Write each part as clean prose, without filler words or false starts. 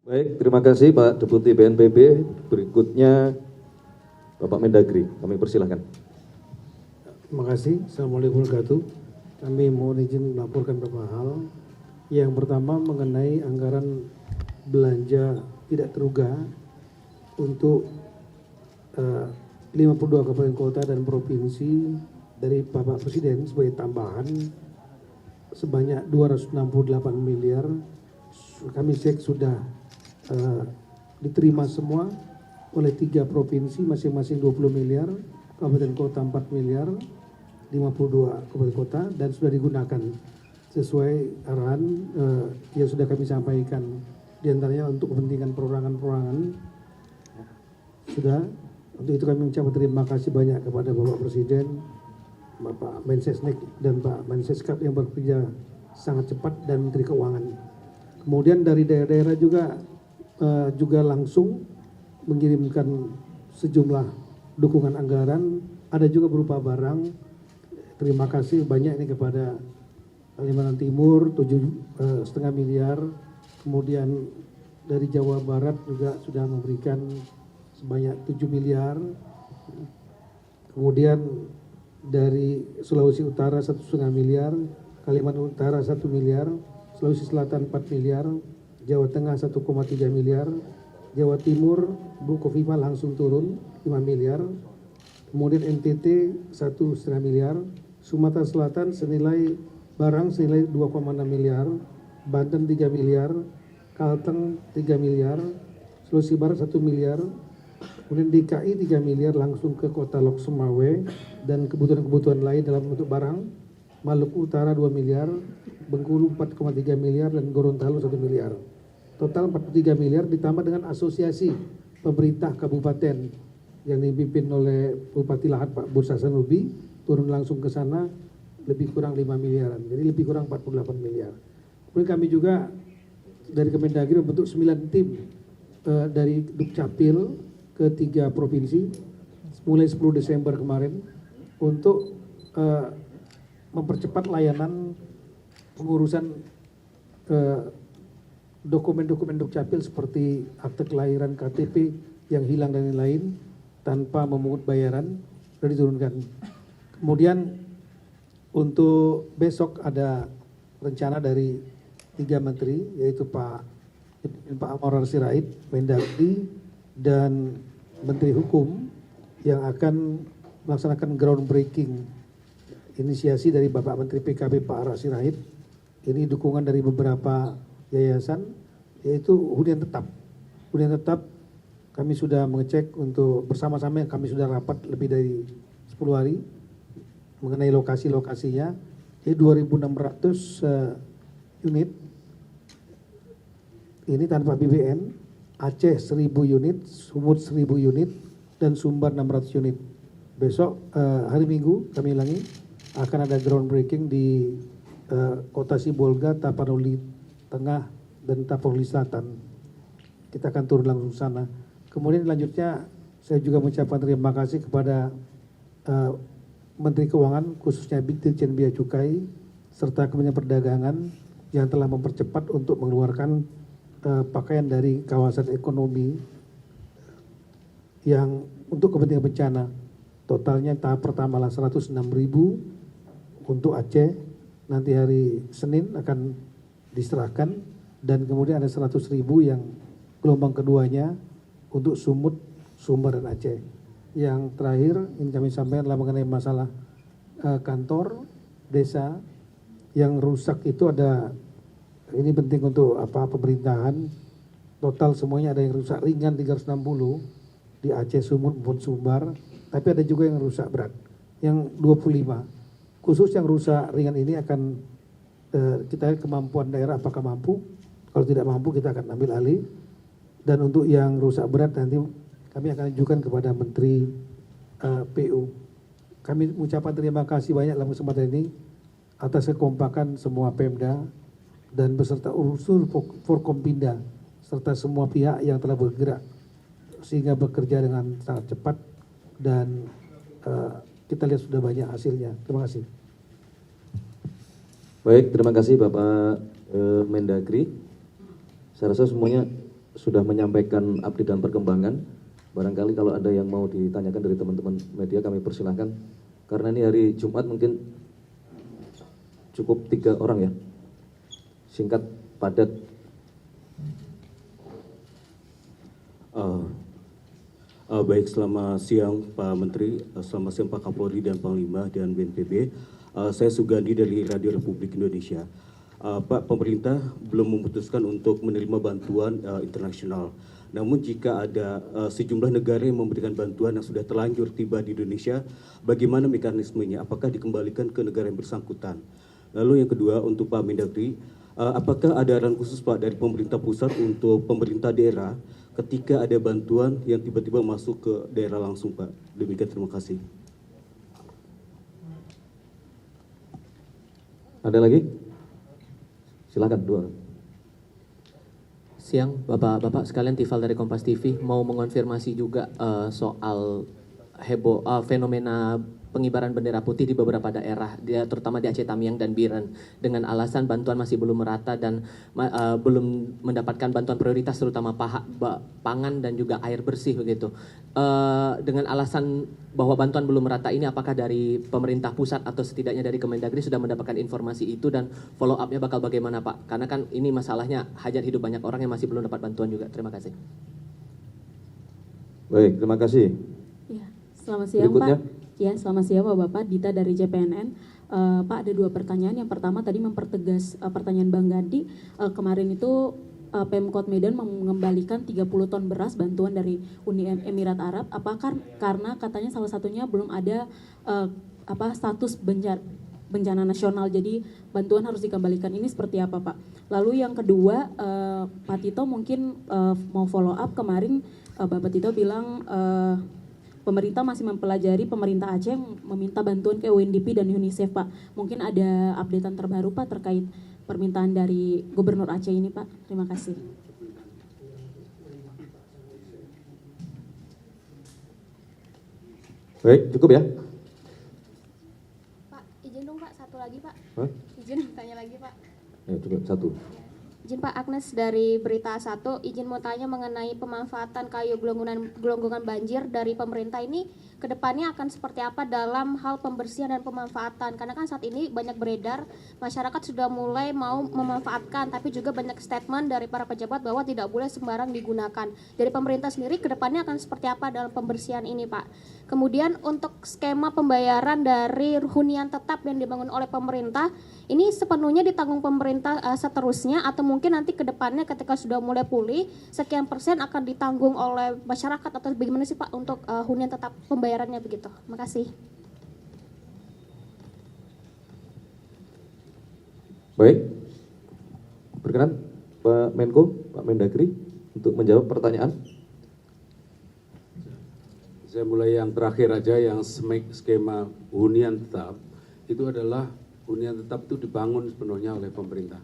Baik, terima kasih Pak Deputi BNPB. Berikutnya Bapak Mendagri, kami persilahkan. Terima kasih. Assalamualaikum warahmatullahi wabarakatuh. Kami mohon izin melaporkan beberapa hal. Yang pertama mengenai anggaran belanja tidak terduga untuk 52 kabupaten kota dan provinsi dari Bapak Presiden sebagai tambahan sebanyak 268 miliar. Kami cek sudah diterima semua oleh 3 provinsi masing-masing 20 miliar, kabupaten kota 4 miliar, 52 kabupaten kota, dan sudah digunakan sesuai arahan yang sudah kami sampaikan, diantaranya untuk kepentingan perorangan-perorangan. Sudah, untuk itu kami mengucapkan terima kasih banyak kepada Bapak Presiden, Bapak Mensesnek dan Pak Menseskap yang bekerja sangat cepat, dan Menteri Keuangan. Kemudian dari daerah-daerah juga langsung mengirimkan sejumlah dukungan anggaran, ada juga berupa barang. Terima kasih banyak ini kepada Kalimantan Timur 7,5 miliar, kemudian dari Jawa Barat juga sudah memberikan sebanyak 7 miliar, kemudian dari Sulawesi Utara 1,5 miliar, Kalimantan Utara 1 miliar, Sulawesi Selatan 4 miliar, Jawa Tengah 1,3 miliar, Jawa Timur Bu Kofifa langsung turun 5 miliar, kemudian NTT 1,5 miliar, Sumatera Selatan senilai barang senilai 2,6 miliar, Banten 3 miliar, Kalteng 3 miliar, Sulawesi Barat 1 miliar, kemudian DKI 3 miliar langsung ke kota Lok Sumawe dan kebutuhan-kebutuhan lain dalam bentuk barang, Maluku Utara 2 miliar, Bengkulu 4,3 miliar, dan Gorontalo 1 miliar. Total 43 miliar ditambah dengan asosiasi pemerintah kabupaten yang dipimpin oleh Bupati Lahat Pak Bursa Sanubi, turun langsung ke sana lebih kurang 5 miliaran, jadi lebih kurang 48 miliar. Kemudian kami juga dari Kemendagri membentuk 9 tim dari Dukcapil ke 3 provinsi mulai 10 Desember kemarin untuk mempercepat layanan pengurusan dokumen-dokumen Dukcapil seperti akte kelahiran, KTP yang hilang dan lain-lain tanpa memungut bayaran sudah diturunkan. Kemudian untuk besok ada rencana dari 3 menteri, yaitu Pak Amar Sirait, Mendagri, dan Menteri Hukum yang akan melaksanakan groundbreaking inisiasi dari Bapak Menteri PKB Pak Amar Sirait. Ini dukungan dari beberapa yayasan, yaitu hunian tetap. Hunian tetap kami sudah mengecek untuk bersama-sama, kami sudah rapat lebih dari 10 hari mengenai lokasi-lokasinya. Jadi 2.600 unit ini tanpa BBN, Aceh 1.000 unit, Sumut 1.000 unit, dan Sumbar 600 unit. Besok hari Minggu kami ulangi akan ada groundbreaking di Kota Sibolga, Tapanuli Tengah, dan Tapanuli Selatan. Kita akan turun langsung sana. Kemudian selanjutnya saya juga mengucapkan terima kasih kepada Menteri Keuangan, khususnya Dirjen Bea Cukai, serta Kementerian Perdagangan yang telah mempercepat untuk mengeluarkan pakaian dari kawasan ekonomi yang untuk kepentingan bencana. Totalnya tahap pertama lah 106.000 untuk Aceh, nanti hari Senin akan diserahkan, dan kemudian ada 100.000 yang gelombang keduanya untuk Sumut, Sumbar, dan Aceh. Yang terakhir ini kami sampaikan adalah mengenai masalah kantor desa yang rusak. Itu ada, ini penting untuk pemerintahan. Total semuanya ada yang rusak ringan 360 di Aceh, Sumut maupun Sumbar, tapi ada juga yang rusak berat yang 25. Khusus yang rusak ringan ini akan kita lihat kemampuan daerah apakah mampu. Kalau tidak mampu kita akan ambil alih, dan untuk yang rusak berat nanti kami akan ajukan kepada Menteri PU. Kami mengucapkan terima kasih banyak dalam kesempatan ini atas kekompakan semua Pemda dan beserta unsur Forkompinda serta semua pihak yang telah bergerak sehingga bekerja dengan sangat cepat, dan kita lihat sudah banyak hasilnya. Terima kasih. Baik, terima kasih Bapak Mendagri. Saya rasa semuanya sudah menyampaikan update dan perkembangan. Barangkali kalau ada yang mau ditanyakan dari teman-teman media kami persilahkan. Karena ini hari Jumat mungkin cukup 3 orang ya. Singkat, padat. Baik, selamat siang Pak Menteri, selamat siang Pak Kapolri dan Panglima dan BNPB. Saya Sugandi dari Radio Republik Indonesia. Pak, pemerintah belum memutuskan untuk menerima bantuan internasional. Namun jika ada sejumlah negara yang memberikan bantuan yang sudah terlanjur tiba di Indonesia, bagaimana mekanismenya? Apakah dikembalikan ke negara yang bersangkutan? Lalu yang kedua untuk Pak Mendagri, apakah ada arahan khusus Pak dari pemerintah pusat untuk pemerintah daerah ketika ada bantuan yang tiba-tiba masuk ke daerah langsung Pak? Demikian, terima kasih. Ada lagi? Silakan, 2. Siang, Bapak-Bapak sekalian, Tifal dari Kompas TV mau mengonfirmasi juga soal fenomena pengibaran bendera putih di beberapa daerah, terutama di Aceh Tamiang dan Biren, dengan alasan bantuan masih belum merata dan belum mendapatkan bantuan prioritas, terutama pangan dan juga air bersih begitu. Dengan alasan bahwa bantuan belum merata ini, apakah dari pemerintah pusat atau setidaknya dari Kemendagri sudah mendapatkan informasi itu dan follow up-nya bakal bagaimana Pak? Karena kan ini masalahnya hajat hidup banyak orang yang masih belum dapat bantuan juga. Terima kasih. Baik, terima kasih. Ya, selamat siang Berikutnya. Pak. Ya, selamat siang Bapak-Bapak, Dita dari JPNN. Pak, ada 2 pertanyaan. Yang pertama tadi mempertegas pertanyaan Bang Gandhi. Kemarin itu Pemkot Medan mengembalikan 30 ton beras bantuan dari Uni Emirat Arab. Apakah karena katanya salah satunya belum ada status bencana nasional, jadi bantuan harus dikembalikan, ini seperti apa Pak? Lalu yang kedua, Pak Tito mungkin mau follow up. Kemarin Bapak Tito bilang pemerintah masih mempelajari, pemerintah Aceh meminta bantuan ke UNDP dan UNICEF Pak. Mungkin ada updatean terbaru Pak terkait permintaan dari Gubernur Aceh ini Pak. Terima kasih. Baik, cukup ya? Pak, izin dong Pak, satu lagi Pak. Hah? Izin tanya lagi Pak. Ya, cukup 1. Izin Pak, Agnes dari Berita 1, izin mau tanya mengenai pemanfaatan kayu gelonggongan banjir dari pemerintah ini kedepannya akan seperti apa dalam hal pembersihan dan pemanfaatan, karena kan saat ini banyak beredar masyarakat sudah mulai mau memanfaatkan, tapi juga banyak statement dari para pejabat bahwa tidak boleh sembarang digunakan. Dari pemerintah sendiri kedepannya akan seperti apa dalam pembersihan ini Pak? Kemudian untuk skema pembayaran dari hunian tetap yang dibangun oleh pemerintah, ini sepenuhnya ditanggung pemerintah seterusnya, atau mungkin nanti ke depannya ketika sudah mulai pulih, sekian persen akan ditanggung oleh masyarakat, atau bagaimana sih Pak untuk hunian tetap pembayarannya begitu? Makasih. Baik. Berkenan Pak Menko, Pak Mendagri untuk menjawab pertanyaan. Saya mulai yang terakhir aja, yang skema hunian tetap. Itu adalah hunian tetap itu dibangun sepenuhnya oleh pemerintah.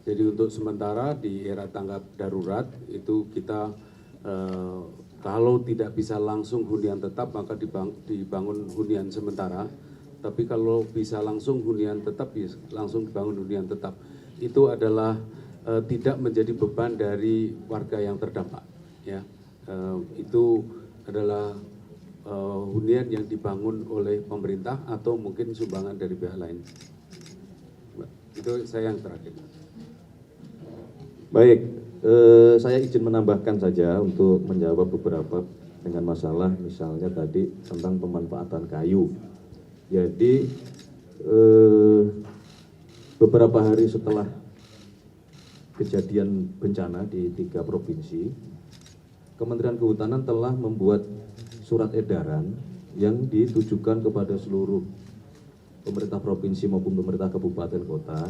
Jadi untuk sementara di era tanggap darurat itu kita kalau tidak bisa langsung hunian tetap maka dibangun hunian sementara. Tapi kalau bisa langsung hunian tetap, ya langsung dibangun hunian tetap. Itu adalah tidak menjadi beban dari warga yang terdampak. Ya, itu adalah hunian yang dibangun oleh pemerintah atau mungkin sumbangan dari pihak lain. Itu saya yang terakhir. Baik, saya izin menambahkan saja untuk menjawab beberapa dengan masalah misalnya tadi tentang pemanfaatan kayu. Jadi beberapa hari setelah kejadian bencana di 3 provinsi, Kementerian Kehutanan telah membuat surat edaran yang ditujukan kepada seluruh pemerintah provinsi maupun pemerintah kabupaten kota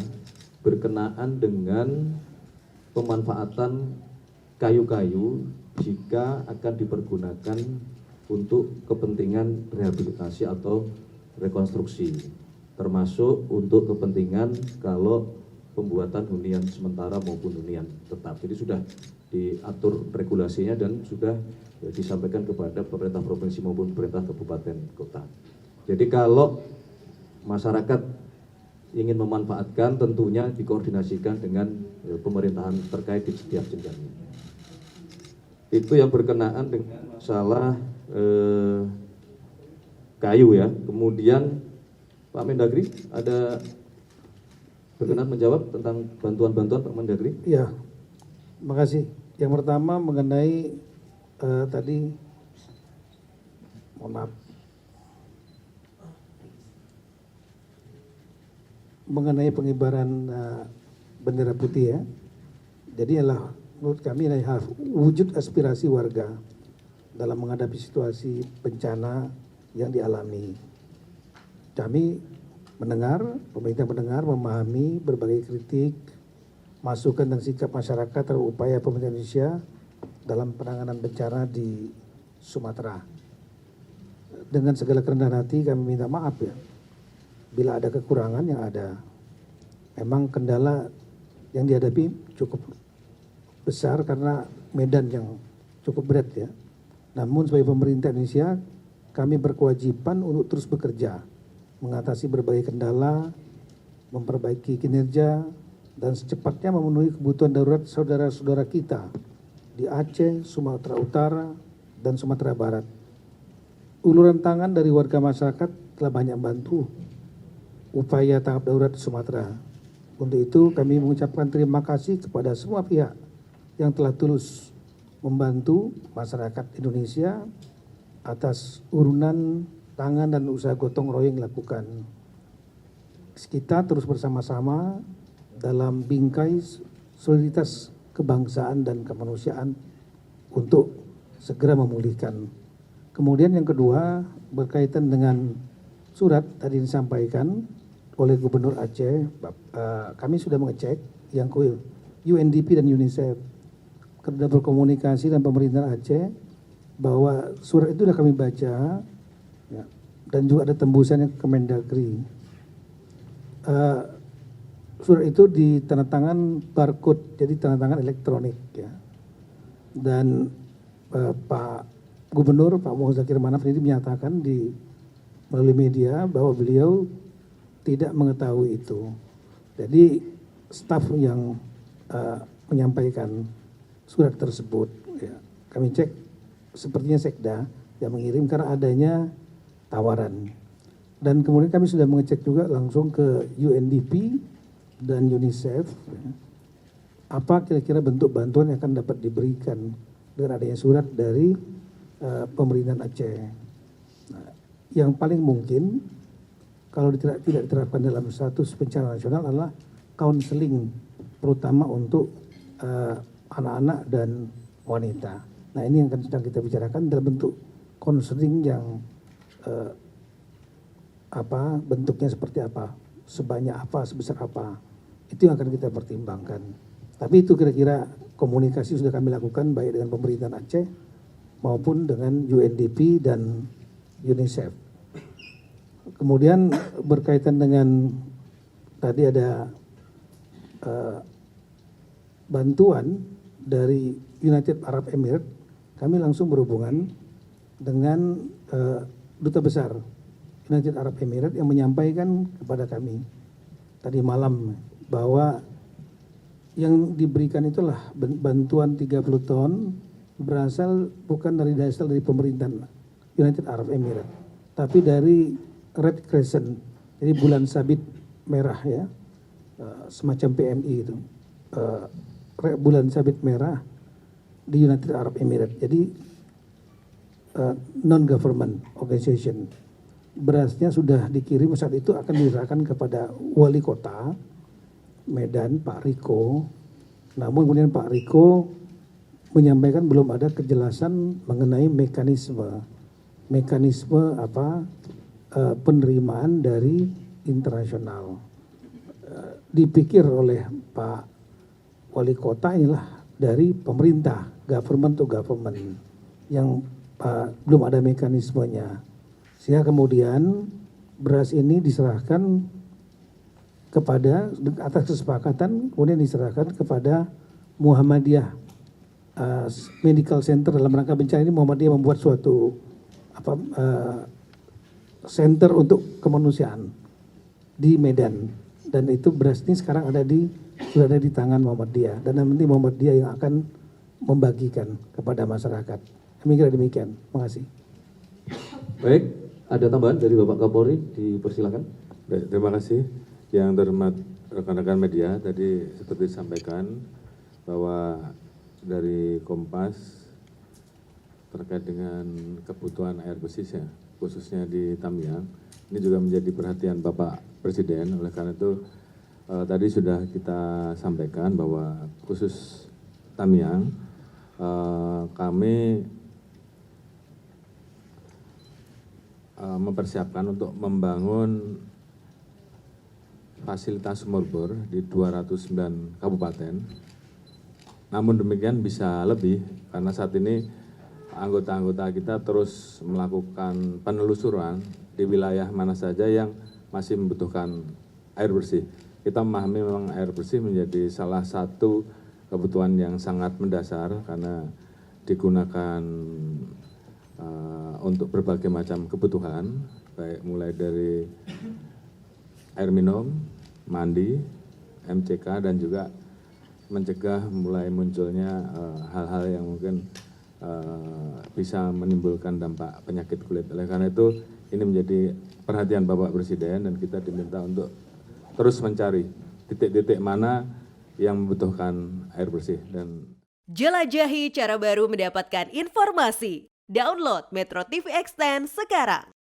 berkenaan dengan pemanfaatan kayu-kayu jika akan dipergunakan untuk kepentingan rehabilitasi atau rekonstruksi, termasuk untuk kepentingan kalau pembuatan hunian sementara maupun hunian tetap. Jadi sudah diatur regulasinya dan sudah disampaikan kepada pemerintah provinsi maupun pemerintah kabupaten kota. Jadi kalau masyarakat ingin memanfaatkan tentunya dikoordinasikan dengan pemerintahan terkait di setiap jenjangnya. itu yang berkenaan dengan masalah kayu ya. Kemudian Pak Mendagri ada berkenan menjawab tentang bantuan-bantuan Pak Mendagri? Ya, makasih. Yang pertama mengenai tadi, mohon maaf, mengenai pengibaran bendera putih ya. Jadi adalah menurut kami adalah wujud aspirasi warga dalam menghadapi situasi bencana yang dialami. Kami mendengar, pemerintah mendengar, memahami berbagai kritik, masukan dan sikap masyarakat terhadap upaya pemerintah Indonesia dalam penanganan bencana di Sumatera. Dengan segala kerendahan hati kami minta maaf ya, bila ada kekurangan yang ada. Memang kendala yang dihadapi cukup besar karena medan yang cukup berat ya. Namun sebagai pemerintah Indonesia, kami berkewajiban untuk terus bekerja, mengatasi berbagai kendala, memperbaiki kinerja, dan secepatnya memenuhi kebutuhan darurat saudara-saudara kita di Aceh, Sumatera Utara, dan Sumatera Barat. Uluran tangan dari warga masyarakat telah banyak bantu upaya tanggap darurat di Sumatera. Untuk itu kami mengucapkan terima kasih kepada semua pihak yang telah tulus membantu masyarakat Indonesia atas urunan tangan dan usaha gotong royong yang dilakukan. Kita terus bersama-sama dalam bingkai soliditas kebangsaan dan kemanusiaan untuk segera memulihkan. Kemudian yang kedua berkaitan dengan surat tadi disampaikan oleh Gubernur Aceh, kami sudah mengecek yang UNDP dan UNICEF, sudah berkomunikasi dengan pemerintah Aceh bahwa surat itu sudah kami baca ya, dan juga ada tembusannya ke Kemendagri. Surat itu ditandatangan barcode, jadi tanda tangan elektronik ya. Dan Pak Gubernur Pak Muhammad Zakir Manaf ini menyatakan melalui media bahwa beliau tidak mengetahui itu. Jadi staf yang menyampaikan surat tersebut ya, kami cek sepertinya Sekda yang mengirim karena adanya tawaran. Dan kemudian kami sudah mengecek juga langsung ke UNDP dan UNICEF ya, apa kira-kira bentuk bantuan yang akan dapat diberikan dengan adanya surat dari pemerintahan Aceh. Nah, yang paling mungkin kalau tidak diterapkan dalam status bencana nasional adalah counseling, terutama untuk anak-anak dan wanita. Nah ini yang sedang kita bicarakan dalam bentuk counseling yang bentuknya seperti apa, sebanyak apa, sebesar apa, itu yang akan kita pertimbangkan. Tapi itu kira-kira komunikasi sudah kami lakukan baik dengan pemerintahan Aceh maupun dengan UNDP dan UNICEF. Kemudian berkaitan dengan tadi ada bantuan dari United Arab Emirates, kami langsung berhubungan dengan Duta Besar United Arab Emirates yang menyampaikan kepada kami tadi malam bahwa yang diberikan itulah bantuan 30 ton berasal bukan dari pemerintahan United Arab Emirates, tapi dari Red Crescent, jadi bulan sabit merah ya, semacam PMI itu, bulan sabit merah di United Arab Emirates. Jadi non-government organization. Berasnya sudah dikirim, saat itu akan diserahkan kepada wali kota Medan, Pak Riko. Namun kemudian Pak Riko menyampaikan belum ada kejelasan mengenai mekanisme penerimaan dari internasional. Dipikir oleh Pak Wali Kota inilah dari pemerintah, government to government, yang belum ada mekanismenya. Sehingga kemudian beras ini diserahkan kepada, atas kesepakatan, kemudian diserahkan kepada Muhammadiyah Medical Center. Dalam rangka bencana ini Muhammadiyah membuat suatu center untuk kemanusiaan di Medan, dan itu beras ini sekarang sudah ada di tangan Muhammadiyah, dan nanti Muhammadiyah yang akan membagikan kepada masyarakat. Demikian. Terima kasih. Baik, ada tambahan dari Bapak Kapolri, dipersilakan. Baik, terima kasih. Yang terhormat rekan-rekan media, tadi seperti disampaikan bahwa dari Kompas terkait dengan kebutuhan air bersih ya, khususnya di Tamiang, ini juga menjadi perhatian Bapak Presiden. Oleh karena itu tadi sudah kita sampaikan bahwa khusus Tamiang kami mempersiapkan untuk membangun fasilitas sumur bor di 209 kabupaten. Namun demikian bisa lebih karena saat ini anggota-anggota kita terus melakukan penelusuran di wilayah mana saja yang masih membutuhkan air bersih. Kita memahami memang air bersih menjadi salah satu kebutuhan yang sangat mendasar karena digunakan untuk berbagai macam kebutuhan, baik mulai dari air minum, mandi, MCK, dan juga mencegah mulai munculnya hal-hal yang mungkin bisa menimbulkan dampak penyakit kulit. Oleh karena itu, ini menjadi perhatian Bapak Presiden dan kita diminta untuk terus mencari titik-titik mana yang membutuhkan air bersih. Dan jelajahi cara baru mendapatkan informasi. Download Metro TV Extend sekarang.